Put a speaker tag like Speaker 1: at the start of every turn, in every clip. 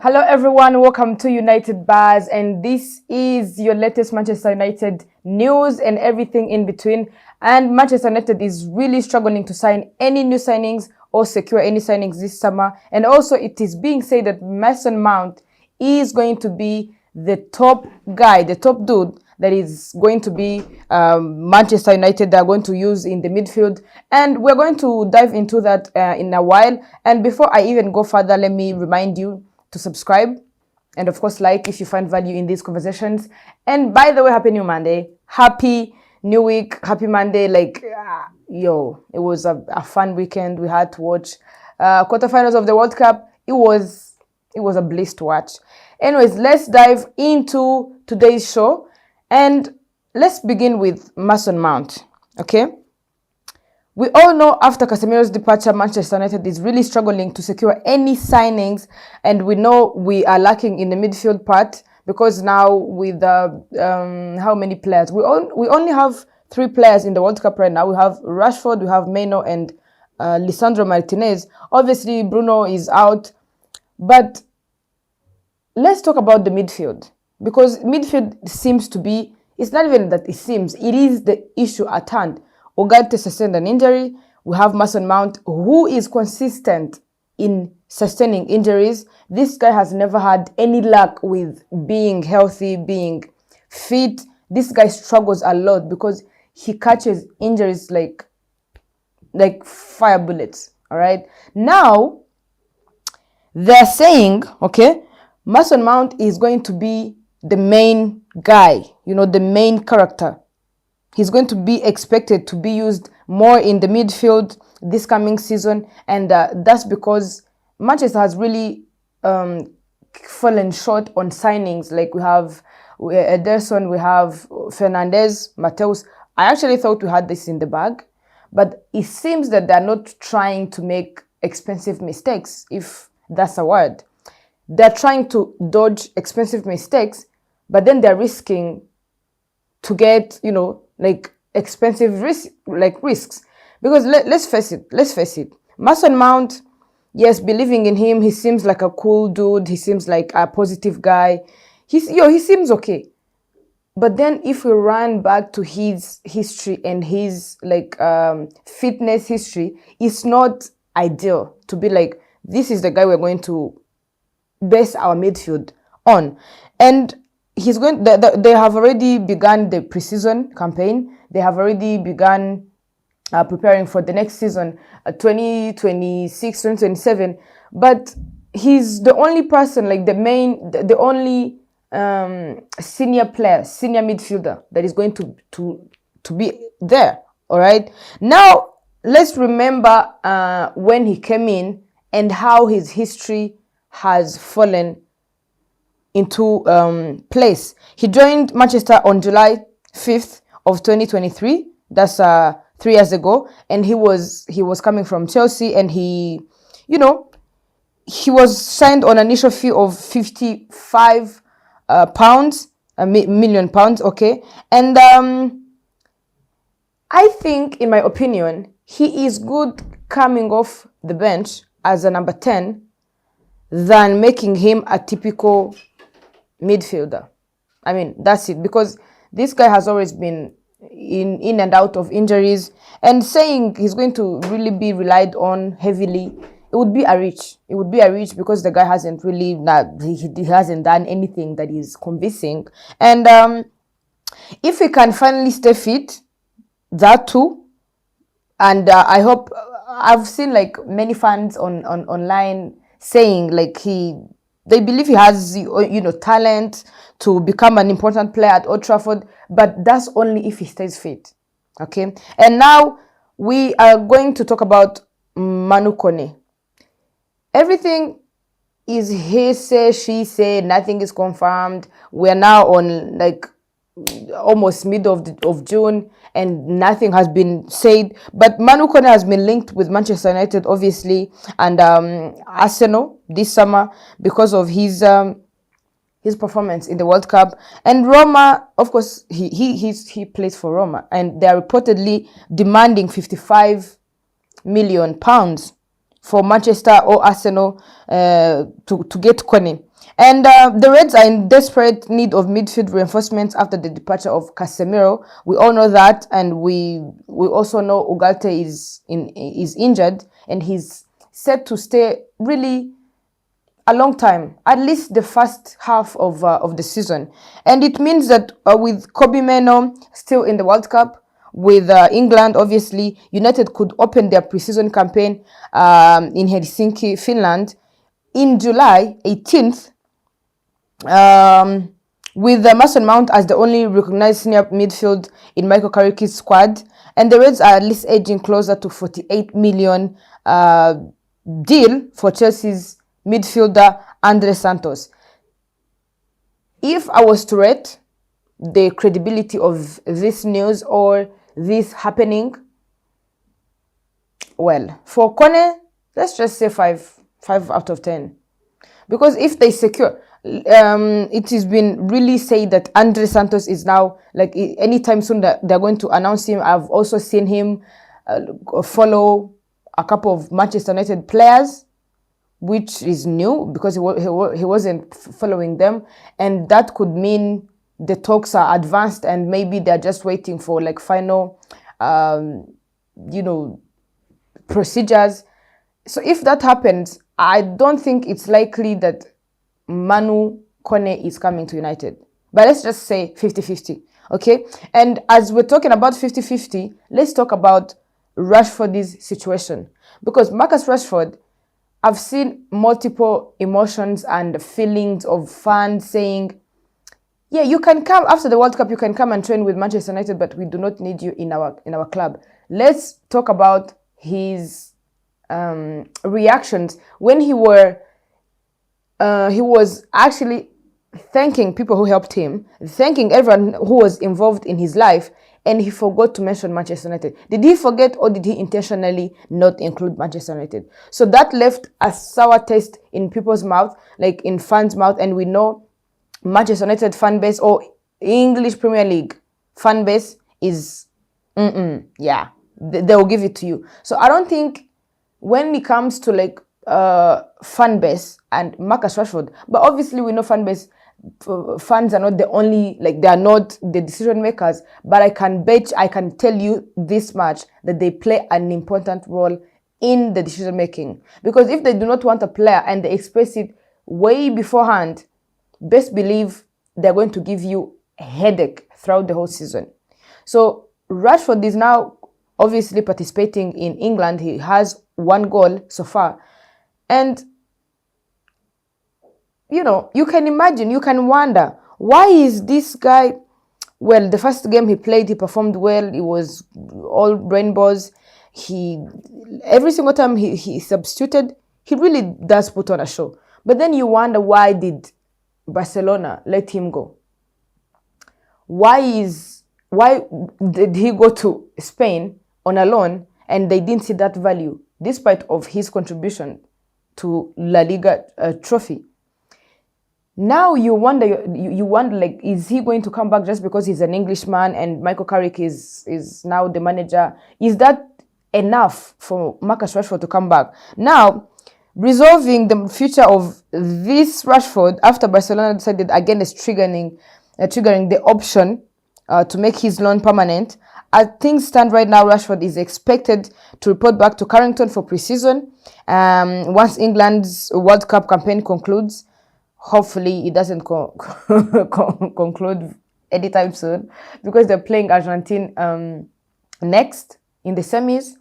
Speaker 1: Hello everyone, welcome to United Bars, and this is your latest Manchester United news and everything in between. And Manchester United is really struggling to sign any new signings or secure any signings this summer. And also it is being said that Mason Mount is going to be the top guy, the top dude that is going to be Manchester United they are going to use in the midfield. And we're going to dive into that in a while. And before I even go further, let me remind you to subscribe and of course like if you find value in these conversations. And by the way, happy new Monday, happy new week, happy Monday. It was a fun weekend. We had to watch quarterfinals of the World Cup. It was a bliss to watch. Anyways, let's dive into today's show and let's begin with Mason Mount. Okay, we all know after Casemiro's departure, Manchester United is really struggling to secure any signings, and we know we are lacking in the midfield part because now with how many players? We only have 3 players in the World Cup right now. We have Rashford, we have Meno, and Lisandro Martinez. Obviously, Bruno is out, but let's talk about the midfield because midfield seems to be, it's not even that it seems, it is the issue at hand. Ugarte sustained an injury. We have Mason Mount, who is consistent in sustaining injuries. This guy has never had any luck with being healthy, being fit. This guy struggles a lot because he catches injuries like fire bullets. All right. Now, they're saying, okay, Mason Mount is going to be the main guy, the main character. He's going to be expected to be used more in the midfield this coming season. And that's because Manchester has really fallen short on signings. Like we have Ederson, we have Fernandez, Mateus. I actually thought we had this in the bag. But it seems that they're not trying to make expensive mistakes, if that's a word. They're trying to dodge expensive mistakes, but then they're risking to get, expensive risks. Because let's face it. Mason Mount, yes, believing in him, he seems like a cool dude. He seems like a positive guy. He seems okay. But then if we run back to his history and his fitness history, it's not ideal to be like, this is the guy we're going to base our midfield on. And he's going. They have already begun the preseason campaign. They have already begun preparing for the next season, 2026, 2027. But he's the only person, the only senior player, senior midfielder that is going to be there. All right. Now let's remember when he came in and how his history has fallen into place. He joined Manchester on July 5th of 2023. That's 3 years ago, and he was coming from Chelsea, and he was signed on an initial fee of 55 million pounds. Okay, and I think, in my opinion, he is good coming off the bench as a number 10 than making him a typical midfielder. I mean, that's it, because this guy has always been in and out of injuries, and saying he's going to really be relied on heavily, it would be a reach. It would be a reach because the guy hasn't really he hasn't done anything that is convincing. And if he can finally stay fit, that too. And I hope, I've seen many fans online saying they believe he has talent to become an important player at Old Trafford, but that's only if he stays fit. Okay, and now we are going to talk about Manu Kone. Everything is he say, she say, nothing is confirmed. We're now on almost mid of June and nothing has been said. But Manu Kone has been linked with Manchester United, obviously, and Arsenal this summer because of his performance in the World Cup. And Roma, of course, he plays for Roma, and they are reportedly demanding 55 million pounds for Manchester or Arsenal to get Kone. And the Reds are in desperate need of midfield reinforcements after the departure of Casemiro. We all know that, and we also know Ugarte is injured, and he's set to stay really a long time, at least the first half of the season. And it means that with Kobe Meno still in the World Cup, with England, obviously, United could open their pre-season campaign in Helsinki, Finland, in July 18th, with Mason Mount as the only recognized senior midfield in Michael Carrick's squad. And the Reds are at least edging closer to 48 million deal for Chelsea's midfielder Andre Santos. If I was to rate the credibility of this news or this happening, well, for Kone, let's just say 5 out of 10. Because if they secure, it has been really said that Andre Santos is now, like, anytime soon that they're going to announce him. I've also seen him follow a couple of Manchester United players, which is new because he wasn't following them. And that could mean the talks are advanced and maybe they're just waiting for like final, procedures. So if that happens, I don't think it's likely that Manu Kone is coming to United. But let's just say 50-50, okay? And as we're talking about 50-50, let's talk about Rashford's situation. Because Marcus Rashford, I've seen multiple emotions and feelings of fans saying, yeah, you can come after the World Cup, you can come and train with Manchester United, but we do not need you in our club. Let's talk about his reactions when he was actually thanking people who helped him, thanking everyone who was involved in his life, and he forgot to mention Manchester United. Did he forget, or did he intentionally not include Manchester United? So that left a sour taste in people's mouth, like in fans' mouth, and we know Manchester United fan base or English Premier League fan base is, yeah, they will give it to you. So I don't think when it comes to like fan base and Marcus Rashford, but obviously we know fan base, fans are not the only, like, they are not the decision makers, but I can tell you this much, that they play an important role in the decision making. Because if they do not want a player and they express it way beforehand, best believe they're going to give you a headache throughout the whole season. So Rashford is now obviously participating in England. He has 1 goal so far. And you can imagine, you can wonder, why is this guy, well, the first game he played, he performed well. It was all rainbows. Every single time he substituted, he really does put on a show. But then you wonder, why did Barcelona let him go? Why did he go to Spain on a loan and they didn't see that value, despite of his contribution to La Liga trophy? Now you wonder, like, is he going to come back just because he's an Englishman and Michael Carrick is now the manager? Is that enough for Marcus Rashford to come back? Now, resolving the future of this Rashford after Barcelona decided against triggering the option to make his loan permanent. As things stand right now, Rashford is expected to report back to Carrington for pre-season once England's World Cup campaign concludes. Hopefully, it doesn't conclude anytime soon, because they're playing Argentina next in the semis.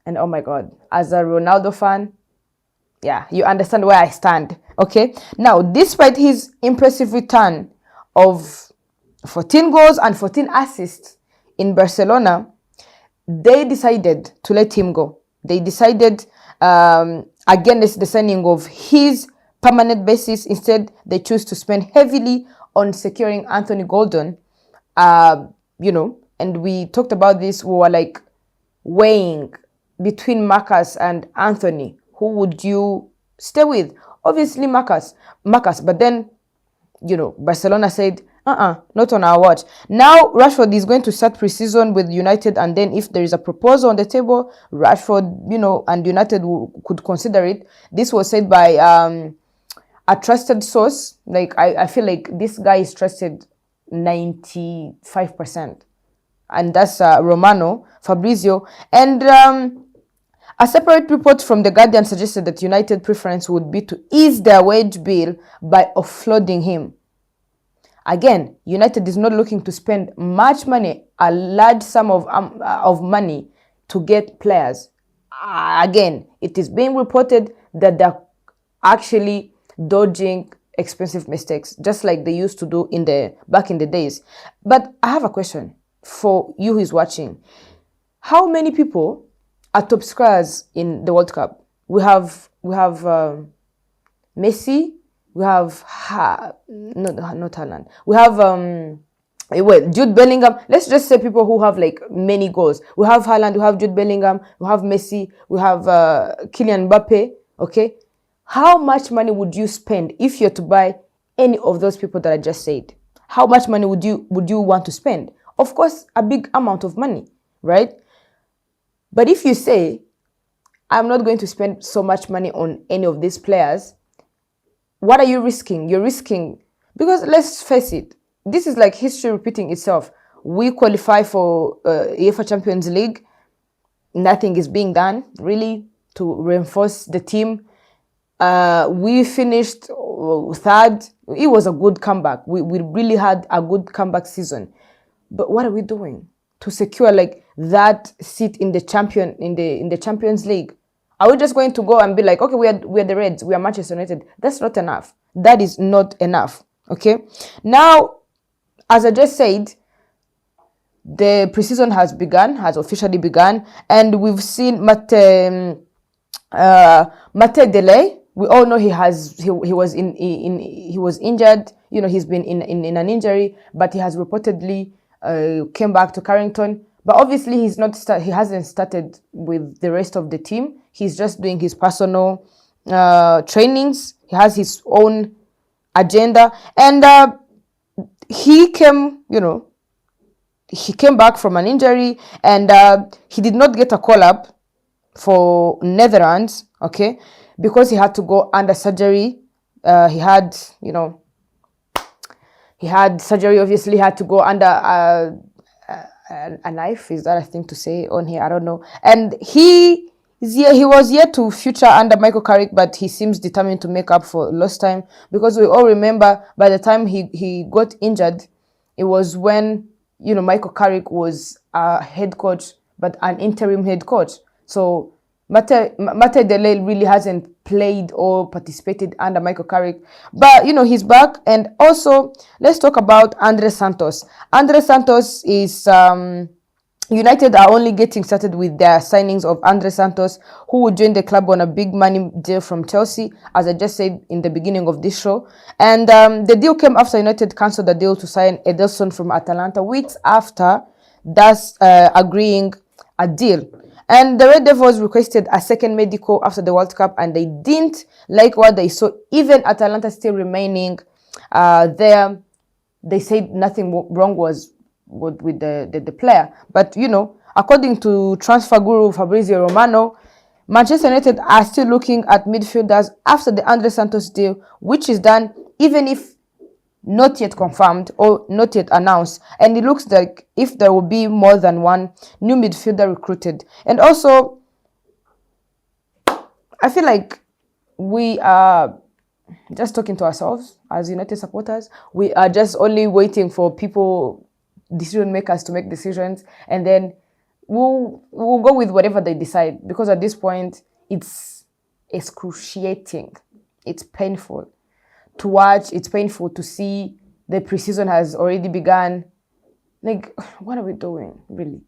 Speaker 1: And oh my God, as a Ronaldo fan, yeah, you understand where I stand, okay? Now, despite his impressive return of 14 goals and 14 assists in Barcelona, they decided to let him go. They decided against the signing of his permanent basis. Instead, they choose to spend heavily on securing Anthony Gordon. And we talked about this. We were like weighing between Marcus and Anthony. Who would you stay with? Obviously Marcus. But then, Barcelona said, not on our watch. Now Rashford is going to start pre-season with United, and then if there is a proposal on the table, Rashford, and United could consider it. This was said by a trusted source. Like I feel like this guy is trusted 95%. And that's Romano, Fabrizio. And a separate report from The Guardian suggested that United preference would be to ease their wage bill by offloading him. Again, United is not looking to spend much money, a large sum of money to get players. Again, it is being reported that they're actually dodging expensive mistakes, just like they used to do back in the days. But I have a question for you who is watching. How many people are top scorers in the World Cup? We have Messi. We have not Haaland. We have Jude Bellingham. Let's just say people who have like many goals. We have Haaland. We have Jude Bellingham. We have Messi. We have Kylian Mbappe. Okay, how much money would you spend if you're to buy any of those people that I just said? How much money would you want to spend? Of course, a big amount of money, right? But if you say, I'm not going to spend so much money on any of these players, what are you risking? You're risking, because let's face it, this is like history repeating itself. We qualify for UEFA Champions League. Nothing is being done, really, to reinforce the team. We finished third. It was a good comeback. We really had a good comeback season. But what are we doing to secure like that seat in the Champions League? Are we just going to go and be like, okay, we are the Reds, we are Manchester United? That's not enough. That is not enough. Okay. Now, as I just said, the preseason has officially begun, and we've seen Mate Delay. We all know he was injured. You know, he's been in an injury, but he has reportedly came back to Carrington. But obviously, he hasn't started with the rest of the team. He's just doing his personal trainings. He has his own agenda, and he came back from an injury, and he did not get a call up for Netherlands, okay, because he had to go under surgery. He had surgery. Obviously, he had to go under a knife. Is that a thing to say on here? I don't know. And he was yet to feature under Michael Carrick, but he seems determined to make up for lost time, because we all remember by the time he got injured, it was when Michael Carrick was a head coach, but an interim head coach. So Mate Delay really hasn't played or participated under Michael Carrick, but he's back. And also, let's talk about Andre Santos. Andre Santos is United are only getting started with their signings of Andre Santos, who will join the club on a big money deal from Chelsea, as I just said in the beginning of this show. And the deal came after United cancelled the deal to sign Ederson from Atalanta, weeks after thus agreeing a deal. And the Red Devils requested a second medical after the World Cup, and they didn't like what they saw. Even Atalanta still remaining there, they said nothing wrong was with the player. But according to transfer guru Fabrizio Romano, Manchester United are still looking at midfielders after the Andre Santos deal, which is done, even if not yet confirmed or not yet announced. And it looks like if there will be more than one new midfielder recruited. And also, I feel like we are just talking to ourselves as United supporters. We are just only waiting for decision makers to make decisions, and then we'll go with whatever they decide, because at this point it's excruciating. It's painful to watch. It's painful to see. The preseason has already begun. Like, what are we doing, really?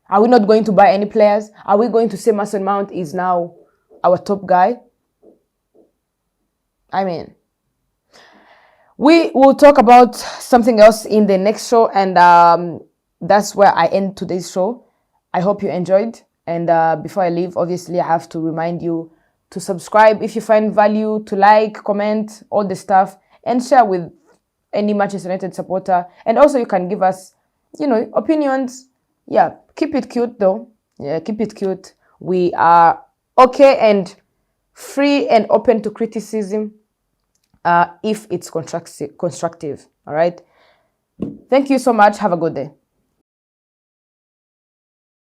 Speaker 1: Are we not going to buy any players? Are we going to say Mason Mount is now our top guy? I mean, we will talk about something else in the next show, and that's where I end today's show. I hope you enjoyed. And before I leave, obviously, I have to remind you to subscribe if you find value, to like, comment, all the stuff, and share with any Manchester United supporter. And also, you can give us, opinions. Yeah, keep it cute, though. Yeah, keep it cute. We are okay and free and open to criticism. if it's constructive. All right. Thank you so much. Have a good day.